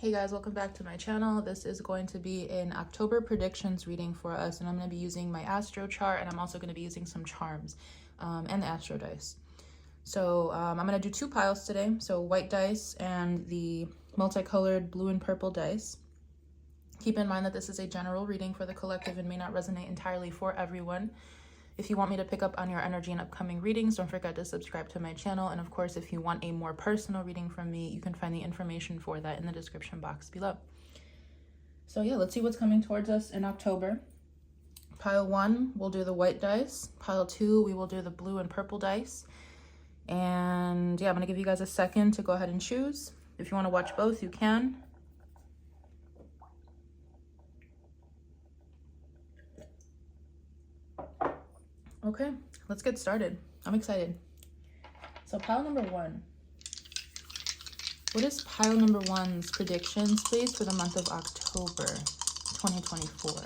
Hey guys, welcome back to my channel. This is going to be an October predictions reading for us, and I'm going to be using my astro chart, and I'm also going to be using some charms and the astro dice. So I'm going to do two piles today, so white dice and the multicolored blue and purple dice. Keep in mind that this is a general reading for the collective and may not resonate entirely for everyone. If you want me to pick up on your energy in upcoming readings, don't forget to subscribe to my channel. And of course, if you want a more personal reading from me, you can find the information for that in the description box below. So yeah, let's see what's coming towards us in October. Pile 1, we'll do the white dice. Pile 2, we will do the blue and purple dice. And yeah, I'm gonna give you guys a second to go ahead and choose. If you wanna watch both, you can. Okay, let's get started. I'm excited. So pile number 1. What is pile number 1's predictions, please, for the month of October 2024?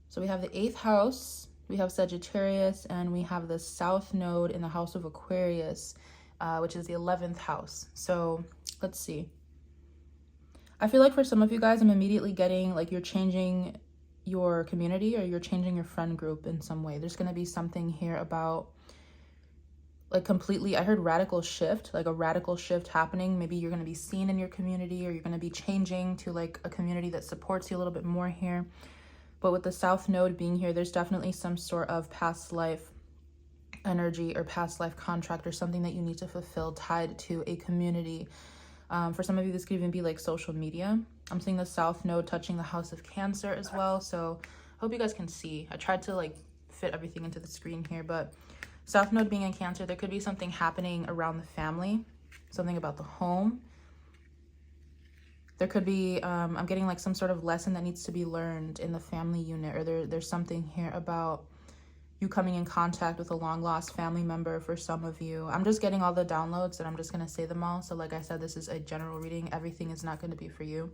So we have the 8th house, we have Sagittarius, and we have the South Node in the house of Aquarius, which is the 11th house. So let's see. I feel like for some of you guys, I'm immediately getting like you're changing your community or you're changing your friend group in some way. There's going to be something here about like completely, I heard radical shift, like a radical shift happening. Maybe you're going to be seen in your community, or you're going to be changing to like a community that supports you a little bit more here. But with the South Node being here, there's definitely some sort of past life energy or past life contract or something that you need to fulfill tied to a community. For some of you, this could even be like social media. I'm seeing the South Node touching the house of Cancer as well. So I hope you guys can see. I tried to like fit everything into the screen here, but South Node being in Cancer, there could be something happening around the family, something about the home. There could be, I'm getting like some sort of lesson that needs to be learned in the family unit, or there's something here about you coming in contact with a long lost family member for some of you. I'm just getting all the downloads and I'm just going to say them all. So like I said, this is a general reading. Everything is not going to be for you.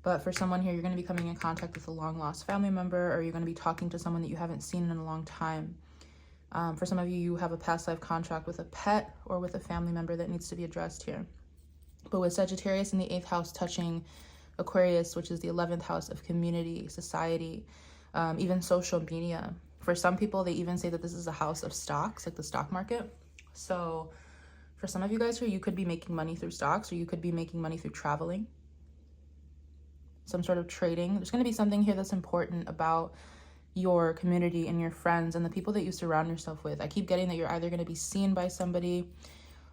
But for someone here, you're going to be coming in contact with a long lost family member, or you're going to be talking to someone that you haven't seen in a long time. For some of you, you have a past life contract with a pet or with a family member that needs to be addressed here. But with Sagittarius in the 8th house touching Aquarius, which is the 11th house of community, society, even social media. For some people, they even say that this is a house of stocks, like the stock market. So for some of you guys here, you could be making money through stocks, or you could be making money through traveling, some sort of trading. There's going to be something here that's important about your community and your friends and the people that you surround yourself with. I keep getting that you're either going to be seen by somebody,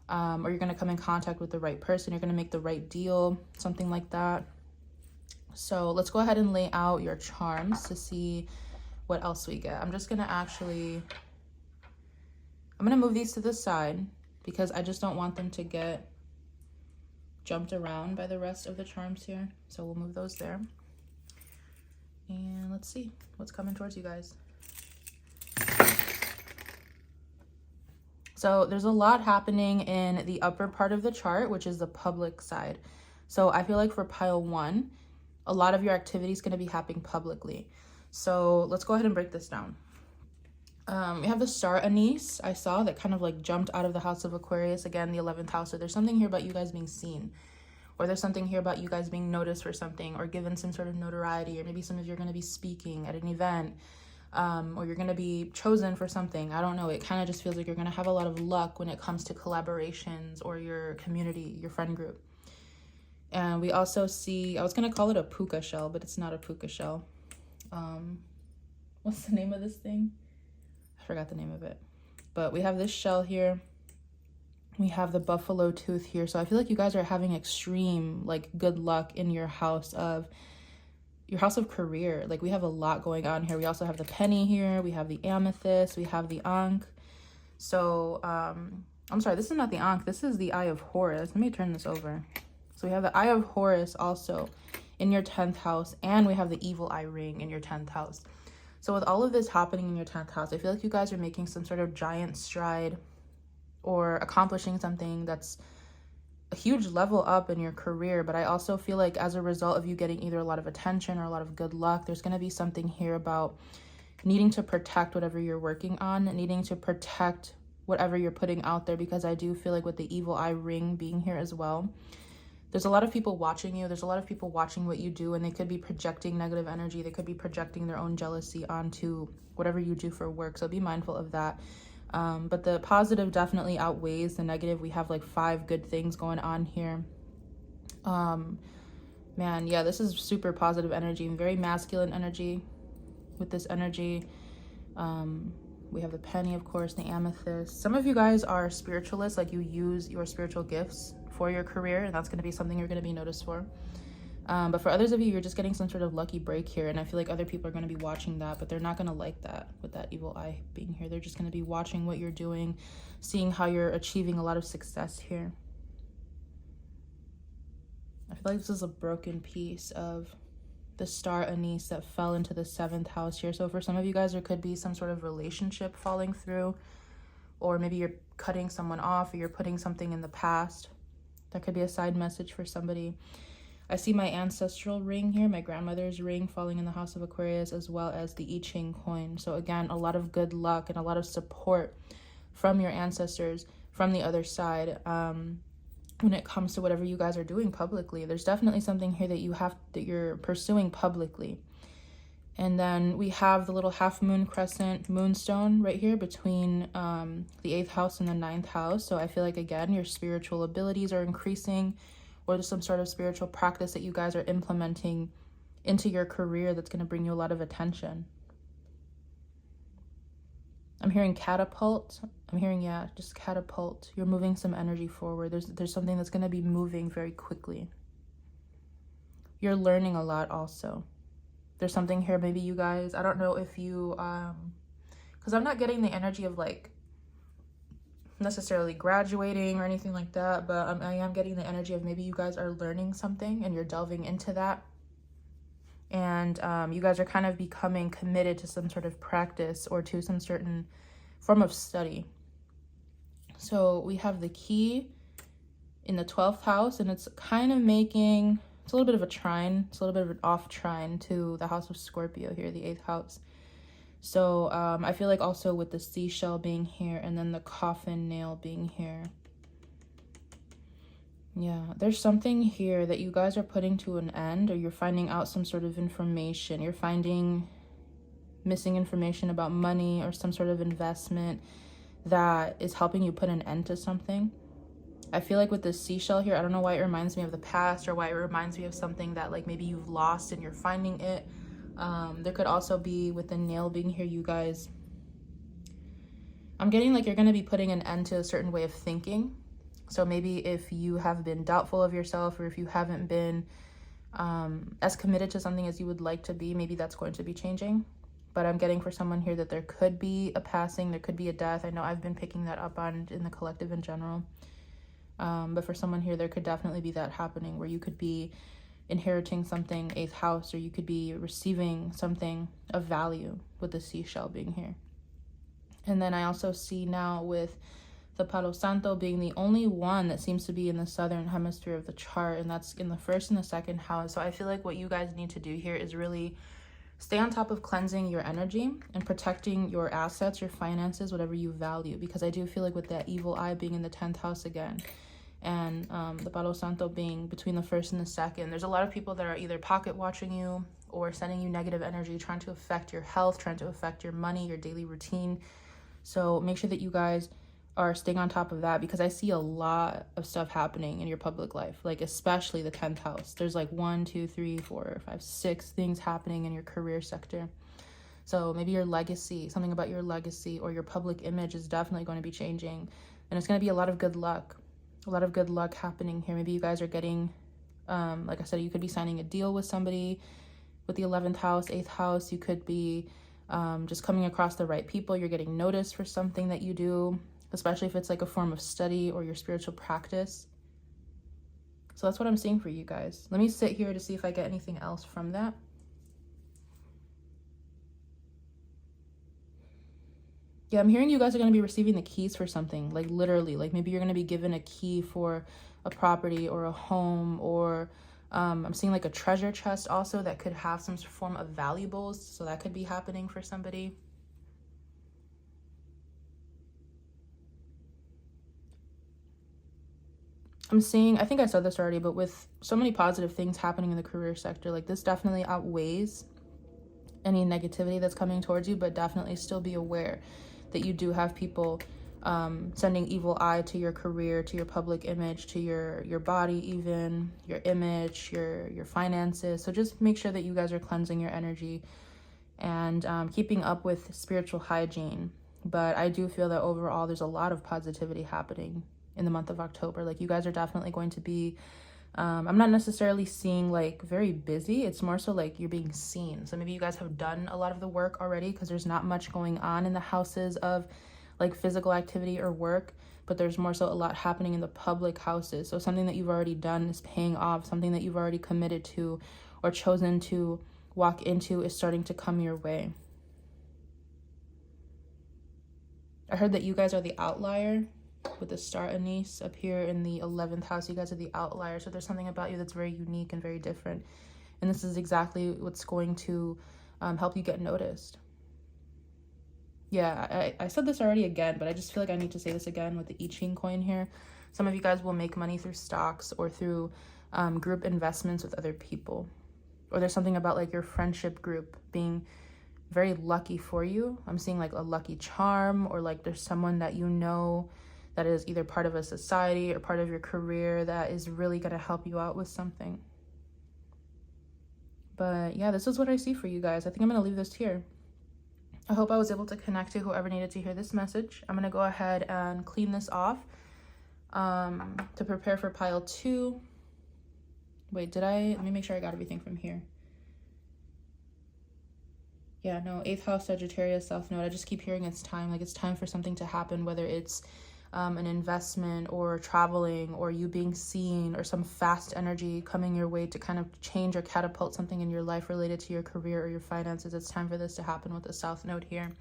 or you're going to come in contact with the right person. You're going to make the right deal, something like that. So let's go ahead and lay out your charms to see what else we get. I'm just going to I'm going to move these to the side because I just don't want them to get jumped around by the rest of the charms here. So we'll move those there. And let's see what's coming towards you guys. So there's a lot happening in the upper part of the chart, which is the public side. So I feel like for pile 1, a lot of your activity is going to be happening publicly. So let's go ahead and break this down. We have the star anise I saw that kind of like jumped out of the house of Aquarius, again, the 11th house. So there's something here about you guys being seen, or there's something here about you guys being noticed for something, or given some sort of notoriety, or maybe some of you are going to be speaking at an event, or you're going to be chosen for something. I don't know. It kind of just feels like you're going to have a lot of luck when it comes to collaborations or your community, your friend group. And we also see, I was going to call it a puka shell, but it's not a puka shell. What's the name of this thing? I forgot the name of it. But we have this shell here. We have the buffalo tooth here. So I feel like you guys are having extreme like good luck in your house of career. Like we have a lot going on here. We also have the penny here. We have the amethyst. We have the ankh. So I'm sorry, this is not the ankh. This is the Eye of Horus. Let me turn this over. So we have the Eye of Horus also in your 10th house, and we have the evil eye ring in your 10th house. So with all of this happening in your 10th house, I feel like you guys are making some sort of giant stride or accomplishing something that's a huge level up in your career. But I also feel like as a result of you getting either a lot of attention or a lot of good luck, there's going to be something here about needing to protect whatever you're working on, needing to protect whatever you're putting out there, because I do feel like with the evil eye ring being here as well, There's a lot of people watching you. There's a lot of people watching what you do, and they could be projecting negative energy. They could be projecting their own jealousy onto whatever you do for work. So be mindful of that. But the positive definitely outweighs the negative. We have like 5 good things going on here. Man, yeah, this is super positive energy and very masculine energy with this energy. We have the penny, of course, the amethyst. Some of you guys are spiritualists, like you use your spiritual gifts for your career, and that's going to be something you're going to be noticed for. But for others of you, you're just getting some sort of lucky break here, and I feel like other people are going to be watching that, but they're not going to like that with that evil eye being here. They're just going to be watching what you're doing, seeing how you're achieving a lot of success here. I feel like this is a broken piece of the star anise that fell into the 7th house here. So for some of you guys, there could be some sort of relationship falling through, or maybe you're cutting someone off, or you're putting something in the past. That could be a side message for somebody. I see my ancestral ring here, my grandmother's ring falling in the house of Aquarius, as well as the I Ching coin. So again, a lot of good luck and a lot of support from your ancestors from the other side. When it comes to whatever you guys are doing publicly, there's definitely something here that you're pursuing publicly. And then we have the little half moon crescent moonstone right here between the 8th house and the 9th house. So I feel like, again, your spiritual abilities are increasing, or there's some sort of spiritual practice that you guys are implementing into your career that's going to bring you a lot of attention. I'm hearing catapult. I'm hearing, yeah, just catapult. You're moving some energy forward. There's something that's going to be moving very quickly. You're learning a lot also. There's something here, maybe you guys, I don't know if you, because I'm not getting the energy of like necessarily graduating or anything like that, but I am getting the energy of maybe you guys are learning something and you're delving into that. And you guys are kind of becoming committed to some sort of practice or to some certain form of study. So we have the key in the 12th house, and it's kind of making, it's a little bit of a trine. It's a little bit of an off trine to the house of Scorpio here, the 8th house. So I feel like also with the seashell being here and then the coffin nail being here. Yeah, there's something here that you guys are putting to an end, or you're finding out some sort of information. You're finding missing information about money or some sort of investment that is helping you put an end to something. I feel like with this seashell here, I don't know why it reminds me of the past or why it reminds me of something that like maybe you've lost and you're finding it. There could also be with the nail being here, you guys, I'm getting like you're going to be putting an end to a certain way of thinking. So maybe if you have been doubtful of yourself, or if you haven't been as committed to something as you would like to be, maybe that's going to be changing. But I'm getting for someone here that there could be a passing, there could be a death. I know I've been picking that up on in the collective in general. But for someone here, there could definitely be that happening where you could be inheriting something, 8th house, or you could be receiving something of value with the seashell being here. And then I also see now with the Palo Santo being the only one that seems to be in the southern hemisphere of the chart, and that's in the 1st and the 2nd house. So I feel like what you guys need to do here is really stay on top of cleansing your energy and protecting your assets, your finances, whatever you value, because I do feel like with that evil eye being in the 10th house again, and the Palo Santo being between the 1st and the 2nd, there's a lot of people that are either pocket watching you or sending you negative energy, trying to affect your health, trying to affect your money, your daily routine. So make sure that you guys are staying on top of that, because I see a lot of stuff happening in your public life, like especially the 10th house. There's like 1, 2, 3, 4, 5, 6 things happening in your career sector. So maybe your legacy, something about your legacy or your public image is definitely going to be changing, and it's going to be a lot of good luck happening here. Maybe you guys are getting, like I said, you could be signing a deal with somebody with the 11th house, 8th house. You could be just coming across the right people. You're getting noticed for something that you do, especially if it's like a form of study or your spiritual practice. So that's what I'm seeing for you guys. Let me sit here to see if I get anything else from that. Yeah, I'm hearing you guys are going to be receiving the keys for something, like literally, like maybe you're going to be given a key for a property or a home, or I'm seeing like a treasure chest also that could have some form of valuables. So that could be happening for somebody. I'm seeing, I think I said this already, but with so many positive things happening in the career sector, like this definitely outweighs any negativity that's coming towards you, but definitely still be aware that you do have people sending evil eye to your career, to your public image, to your body, even your image, your finances. So just make sure that you guys are cleansing your energy and keeping up with spiritual hygiene. But I do feel that overall there's a lot of positivity happening in the month of October. Like you guys are definitely going to be I'm not necessarily seeing like very busy. It's more so like you're being seen. So maybe you guys have done a lot of the work already, because there's not much going on in the houses of like physical activity or work, but there's more so a lot happening in the public houses. So something that you've already done is paying off. Something that you've already committed to or chosen to walk into is starting to come your way. I heard that you guys are the outlier with the star anise up here in the 11th house. You guys are the outlier. So there's something about you that's very unique and very different. And this is exactly what's going to help you get noticed. Yeah, I said this already again, but I just feel like I need to say this again with the I Ching coin here. Some of you guys will make money through stocks or through group investments with other people. Or there's something about like your friendship group being very lucky for you. I'm seeing like a lucky charm, or like there's someone that you know that is either part of a society or part of your career that is really going to help you out with something. But yeah, this is what I see for you guys. I think I'm going to leave this here. I hope I was able to connect to whoever needed to hear this message. I'm going to go ahead and clean this off to prepare for pile 2. Wait, let me make sure I got everything from here. Yeah, no, 8th house, Sagittarius, South Node. I just keep hearing it's time. Like it's time for something to happen, whether it's an investment or traveling or you being seen or some fast energy coming your way to kind of change or catapult something in your life related to your career or your finances. It's time for this to happen with the South Node here,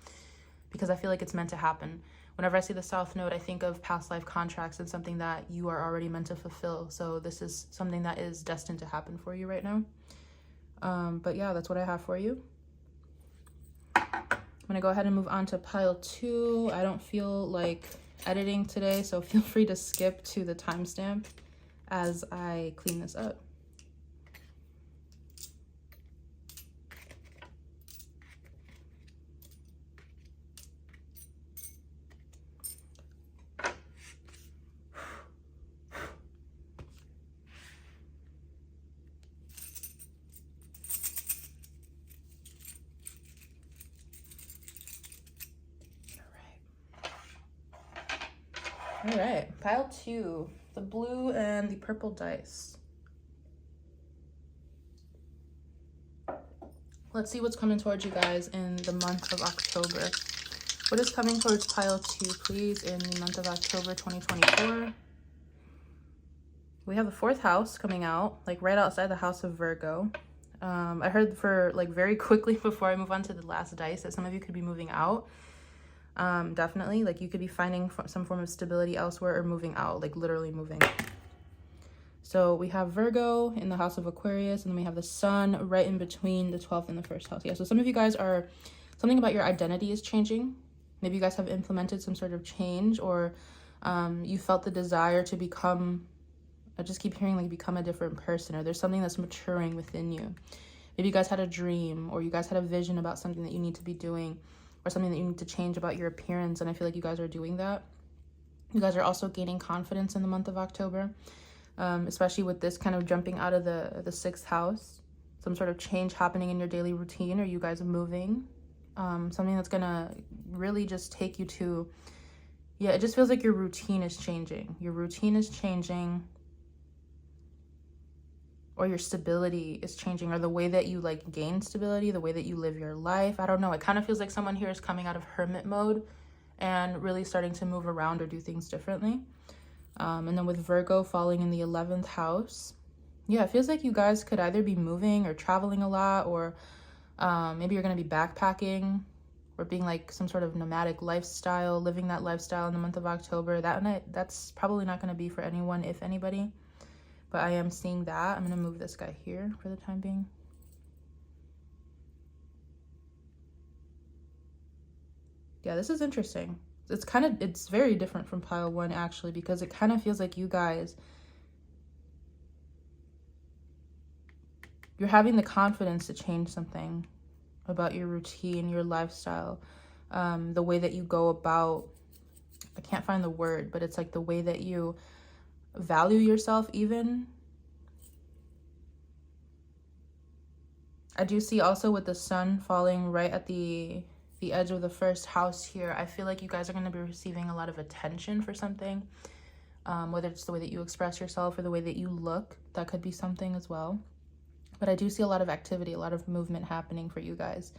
because I feel like it's meant to happen. Whenever I see the South Node, I think of past life contracts and something that you are already meant to fulfill. So this is something that is destined to happen for you right now. But yeah, that's what I have for you. I'm going to go ahead and move on to pile 2. I don't feel like editing today, so feel free to skip to the timestamp as I clean this up. All right, pile 2, the blue and the purple dice. Let's see what's coming towards you guys in the month of October. What is coming towards pile 2, please, in the month of October 2024? We have the 4th house coming out, like right outside the house of Virgo. I heard for like very quickly before I move on to the last dice that some of you could be moving out. Definitely, like you could be finding some form of stability elsewhere or moving out, like literally moving. So we have Virgo in the house of Aquarius, and then we have the sun right in between the 12th and the 1st house. Yeah, so some of you guys are, something about your identity is changing. Maybe you guys have implemented some sort of change, or you felt the desire to become, I just keep hearing like become a different person, or there's something that's maturing within you. Maybe you guys had a dream, or you guys had a vision about something that you need to be doing, or something that you need to change about your appearance, and I feel like you guys are doing that. You guys are also gaining confidence in the month of October, especially with this kind of jumping out of the 6th house. Some sort of change happening in your daily routine, or you guys are moving. Something that's gonna really just take you to, yeah, it just feels like your routine is changing. Your routine is changing, or your stability is changing, or the way that you like gain stability, the way that you live your life. I don't know. It kind of feels like someone here is coming out of hermit mode and really starting to move around or do things differently. And then with Virgo falling in the 11th house, yeah, it feels like you guys could either be moving or traveling a lot, or maybe you're going to be backpacking or being like some sort of nomadic lifestyle, living that lifestyle in the month of October. That's probably not going to be for anyone, if anybody. But I am seeing that. I'm going to move this guy here for the time being. Yeah, this is interesting. It's very different from pile 1 actually, because it kind of feels like you guys you're having the confidence to change something about your routine, your lifestyle, the way that you go about, I can't find the word, but it's like the way that you value yourself even. I do see also with the sun falling right at the edge of the first house here, I feel like you guys are going to be receiving a lot of attention for something, whether it's the way that you express yourself or the way that you look. That could be something as well. But I do see a lot of activity, a lot of movement happening for you guys.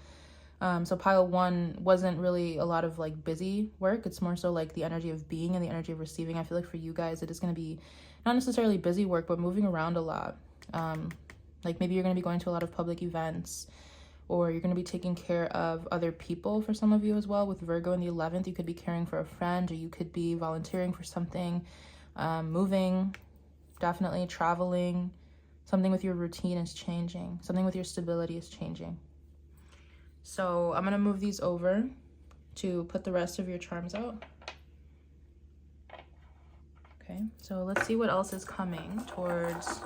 So pile 1 wasn't really a lot of like busy work. It's more so like the energy of being and the energy of receiving. I feel like for you guys, it is going to be not necessarily busy work, but moving around a lot. Like maybe you're going to be going to a lot of public events, or you're going to be taking care of other people for some of you as well. With Virgo in the 11th, you could be caring for a friend, or you could be volunteering for something, moving, definitely traveling. Something with your routine is changing. Something with your stability is changing. So I'm going to move these over to put the rest of your charms out. Okay, so let's see what else is coming towards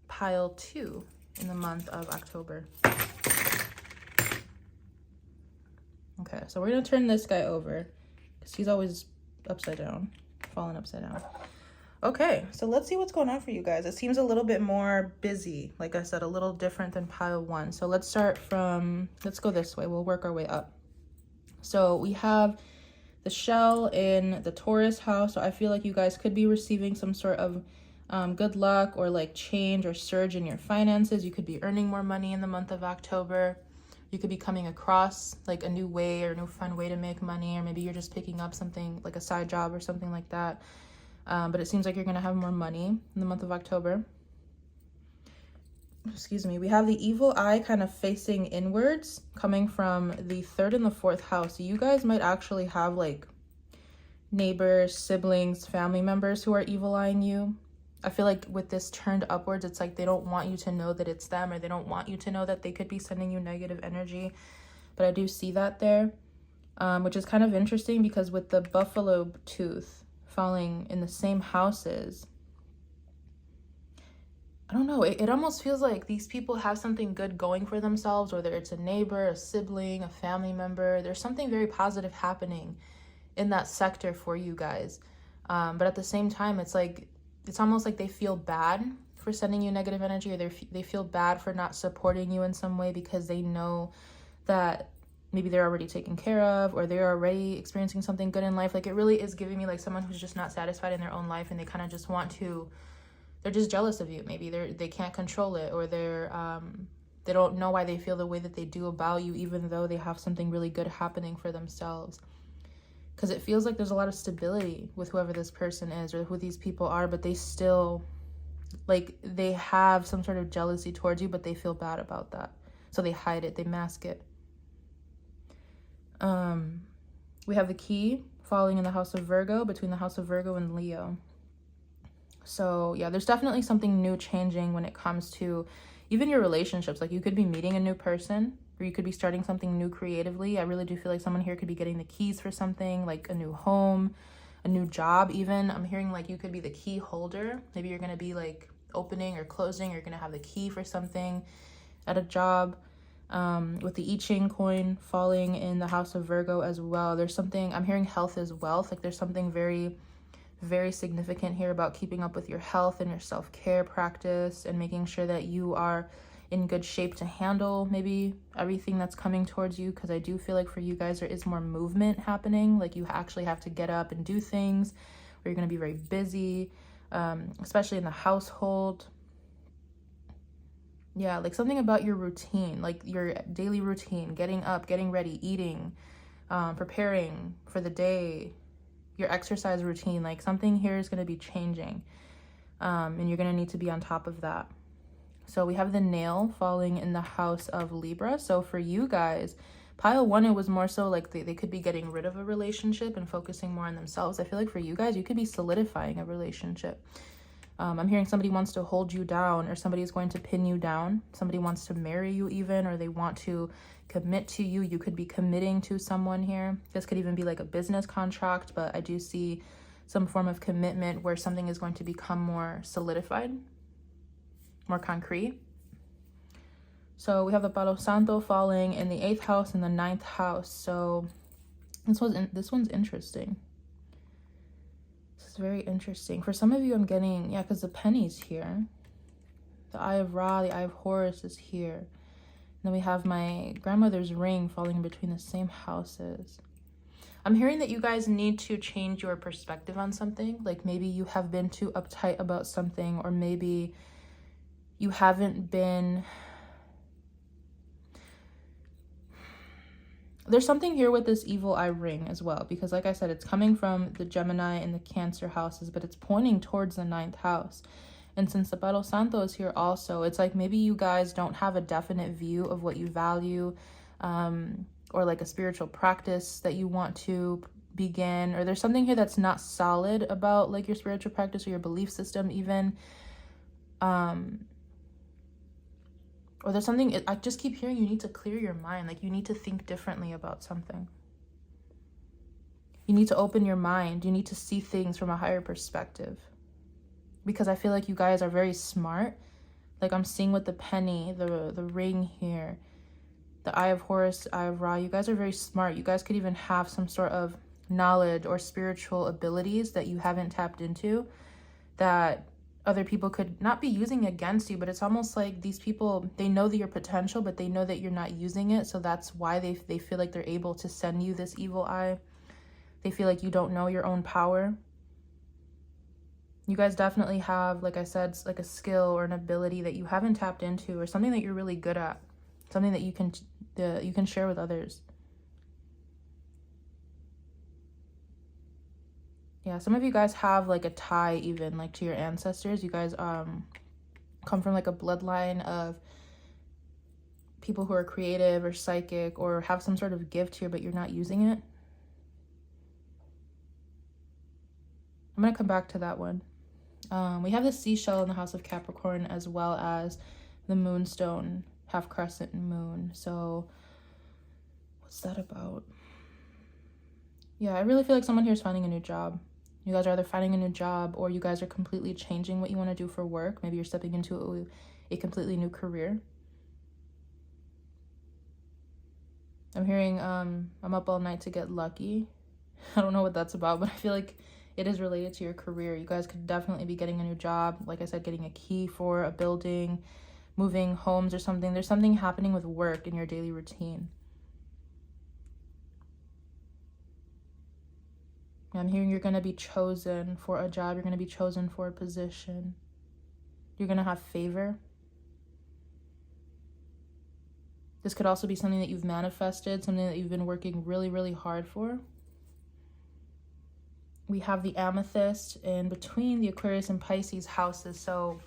pile 2 in the month of October. Okay, so we're going to turn this guy over because he's always upside down, falling upside down. Okay, so let's see what's going on for you guys. It seems a little bit more busy. Like I said, a little different than pile 1. So let's start from, let's go this way. We'll work our way up. So we have the shell in the Taurus house. So I feel like you guys could be receiving some sort of good luck or like change or surge in your finances. You could be earning more money in the month of October. You could be coming across like a new way or a new fun way to make money, or maybe you're just picking up something like a side job or something like that. But it seems like you're going to have more money in the month of October. Excuse me. We have the evil eye kind of facing inwards, coming from the 3rd and the 4th house. So you guys might actually have like neighbors, siblings, family members who are evil eyeing you. I feel like with this turned upwards, it's like they don't want you to know that it's them, or they don't want you to know that they could be sending you negative energy. But I do see that there, which is kind of interesting because with the buffalo tooth falling in the same houses, I don't know, it almost feels like these people have something good going for themselves, whether it's a neighbor, a sibling, a family member. There's something very positive happening in that sector for you guys. But at the same time, it's like, it's almost like they feel bad for sending you negative energy, or they feel bad for not supporting you in some way because they know that maybe they're already taken care of, or they're already experiencing something good in life. Like it really is giving me like someone who's just not satisfied in their own life, and they kind of just want to, they're just jealous of you. Maybe they can't control it, or they don't know why they feel the way that they do about you, even though they have something really good happening for themselves. Because it feels like there's a lot of stability with whoever this person is or who these people are, but they still, like, they have some sort of jealousy towards you, but they feel bad about that. So they hide it, they mask it. We have the key falling in the house of Virgo, between the house of Virgo and Leo. So yeah, there's definitely something new changing when it comes to even your relationships. Like you could be meeting a new person, or you could be starting something new creatively. I really do feel like someone here could be getting the keys for something, like a new home, a new job even. I'm hearing like you could be the key holder. Maybe you're going to be like opening or closing. You're going to have the key for something at a job. With the I Ching coin falling in the house of Virgo as well. There's something, I'm hearing health is wealth. Like there's something very, very significant here about keeping up with your health and your self-care practice and making sure that you are in good shape to handle maybe everything that's coming towards you. Because I do feel like for you guys there is more movement happening. Like you actually have to get up and do things, or you're going to be very busy, especially in the household. Yeah, like something about your routine, like your daily routine, getting up, getting ready, eating, preparing for the day, your exercise routine, like something here is going to be changing, and you're going to need to be on top of that. So we have the nail falling in the house of Libra. So for you guys, pile 1, it was more so like they could be getting rid of a relationship and focusing more on themselves. I feel like for you guys, you could be solidifying a relationship. I'm hearing somebody wants to hold you down, or somebody is going to pin you down. Somebody wants to marry you even, or they want to commit to you. You could be committing to someone here. This could even be like a business contract, but I do see some form of commitment where something is going to become more solidified. more concrete. So we have the Palo Santo falling in the 8th house and the 9th house. So this one's interesting. This is very interesting. For some of you, I'm getting, yeah, because the penny's here. The Eye of Ra, the Eye of Horus is here. And then we have my grandmother's ring falling in between the same houses. I'm hearing that you guys need to change your perspective on something. Like maybe you have been too uptight about something, or maybe you haven't been... There's something here with this evil eye ring as well, because like I said, it's coming from the Gemini and the Cancer houses, but it's pointing towards the 9th house. And since the Palo Santo is here also, it's like maybe you guys don't have a definite view of what you value, or like a spiritual practice that you want to begin, or there's something here that's not solid about like your spiritual practice or your belief system even. Or there's something, I just keep hearing you need to clear your mind. Like you need to think differently about something. You need to open your mind. You need to see things from a higher perspective. Because I feel like you guys are very smart. Like I'm seeing with the penny, the ring here, the Eye of Horus, Eye of Ra. You guys are very smart. You guys could even have some sort of knowledge or spiritual abilities that you haven't tapped into, that other people could not be using against you, but it's almost like these people, they know that your potential, but they know that you're not using it. So that's why they feel like they're able to send you this evil eye. They feel like you don't know your own power. You guys definitely have, like I said, like a skill or an ability that you haven't tapped into, or something that you're really good at, something that you can share with others. Yeah, some of you guys have like a tie even like to your ancestors. You guys come from like a bloodline of people who are creative or psychic or have some sort of gift here, but you're not using it. I'm going to come back to that one. We have the seashell in the house of Capricorn, as well as the moonstone, half crescent moon. So what's that about? Yeah, I really feel like someone here is finding a new job. You guys are either finding a new job, or you guys are completely changing what you want to do for work. Maybe you're stepping into a completely new career. I'm hearing I'm up all night to get lucky. I don't know what that's about, but I feel like it is related to your career. You guys could definitely be getting a new job. Like I said, getting a key for a building, moving homes or something. There's something happening with work in your daily routine. I'm hearing you're going to be chosen for a job. You're going to be chosen for a position. You're going to have favor. This could also be something that you've manifested, something that you've been working really, really hard for. We have the amethyst in between the Aquarius and Pisces houses. So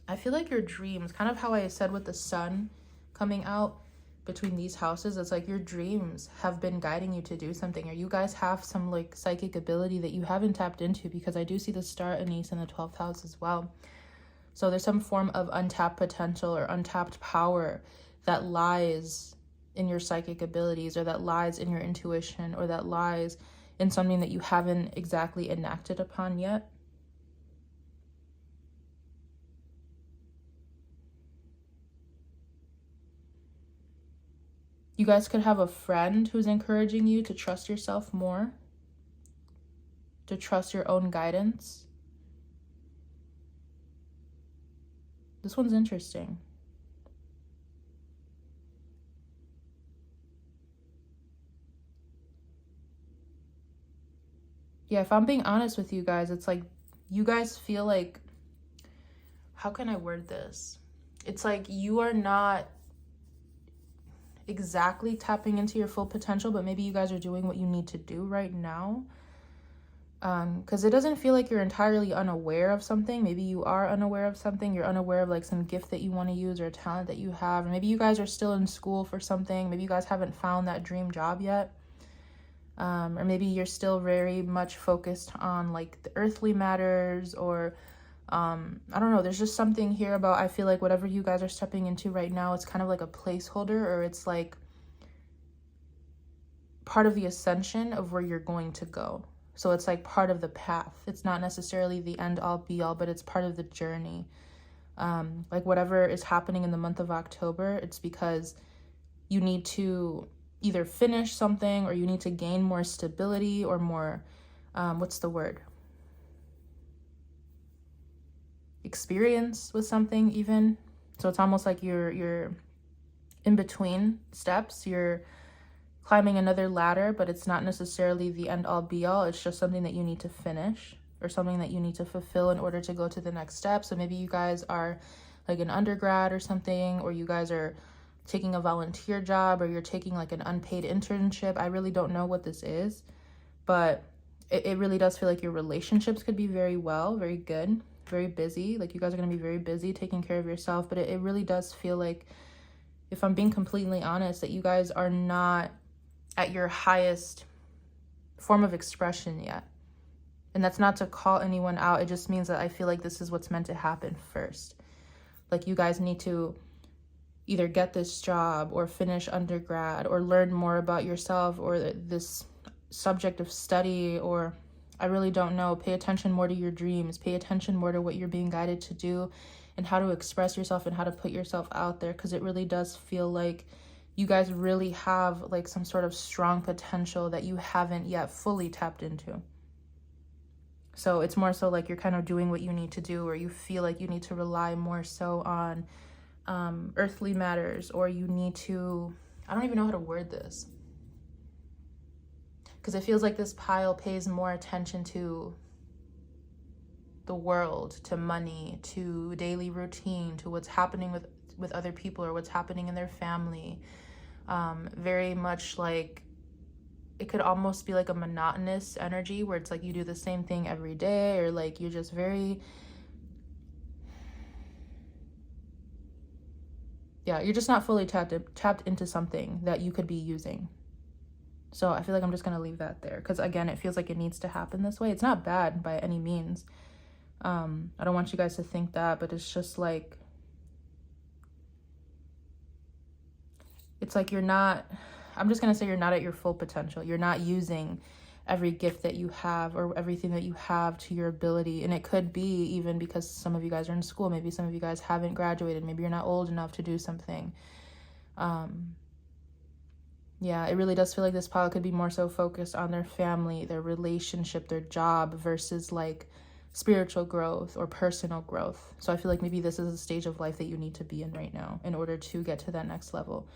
I feel like your dreams, kind of how I said with the sun coming out between these houses, it's like your dreams have been guiding you to do something, or you guys have some like psychic ability that you haven't tapped into, because I do see the star anise in the 12th house as well. So there's some form of untapped potential or untapped power that lies in your psychic abilities, or that lies in your intuition, or that lies in something that you haven't exactly enacted upon yet. You guys could have a friend who's encouraging you to trust yourself more, to trust your own guidance. This one's interesting. Yeah, if I'm being honest with you guys, it's like you guys feel like, how can I word this? It's like you are not exactly tapping into your full potential, but maybe you guys are doing what you need to do right now. Because it doesn't feel like you're entirely unaware of something. Maybe you are unaware of something. You're unaware of like some gift that you want to use, or a talent that you have. Maybe you guys are still in school for something. Maybe you guys haven't found that dream job yet. Or maybe you're still very much focused on like the earthly matters, or I don't know. There's just something here about, I feel like whatever you guys are stepping into right now, it's kind of like a placeholder, or it's like part of the ascension of where you're going to go. So it's like part of the path. It's not necessarily the end all be all, but it's part of the journey Like whatever is happening in the month of October, it's because you need to either finish something, or you need to gain more stability, or more, what's the word? Experience with something even. So it's almost like you're in between steps. You're climbing another ladder, but it's not necessarily the end all be all. It's just something that you need to finish, or something that you need to fulfill in order to go to the next step. So maybe you guys are like an undergrad or something, or you guys are taking a volunteer job, or you're taking like an unpaid internship. I really don't know what this is, but it really does feel like your relationships could be very good, very busy. Like you guys are going to be very busy taking care of yourself, but it really does feel like, if I'm being completely honest, that you guys are not at your highest form of expression yet. And that's not to call anyone out. It just means that I feel like this is what's meant to happen first. Like you guys need to either get this job, or finish undergrad, or learn more about yourself, or this subject of study, or I really don't know. Pay attention more to your dreams. Pay attention more to what you're being guided to do, and how to express yourself, and how to put yourself out there, because it really does feel like you guys really have like some sort of strong potential that you haven't yet fully tapped into. So it's more so like you're kind of doing what you need to do, or you feel like you need to rely more so on earthly matters, or you need to, I don't even know how to word this, because it feels like this pile pays more attention to the world, to money, to daily routine, to what's happening with other people, or what's happening in their family. Very much like, it could almost be like a monotonous energy, where it's like you do the same thing every day, or like you're just very, you're just not fully tapped into something that you could be using. So I feel like I'm just going to leave that there, because again, it feels like it needs to happen this way. It's not bad by any means. I don't want you guys to think that, but it's just like, it's like you're not, I'm just going to say you're not at your full potential. You're not using every gift that you have, or everything that you have to your ability. And it could be even because some of you guys are in school. Maybe some of you guys haven't graduated. Maybe you're not old enough to do something. Yeah, it really does feel like this pile could be more so focused on their family, their relationship, their job, versus like spiritual growth or personal growth. So I feel like maybe this is a stage of life that you need to be in right now in order to get to that next level.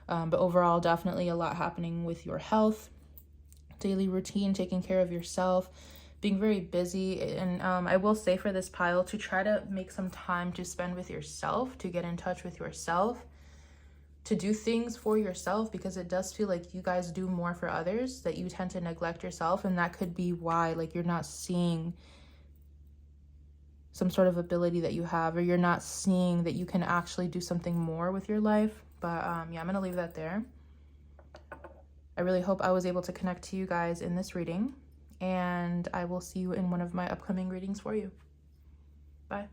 But overall, definitely a lot happening with your health, daily routine, taking care of yourself, being very busy. And I will say for this pile to try to make some time to spend with yourself, to get in touch with yourself, to do things for yourself, because it does feel like you guys do more for others, that you tend to neglect yourself. And that could be why, like, you're not seeing some sort of ability that you have, or you're not seeing that you can actually do something more with your life. But yeah, I'm gonna leave that there. I really hope I was able to connect to you guys in this reading, and I will see you in one of my upcoming readings for you. Bye.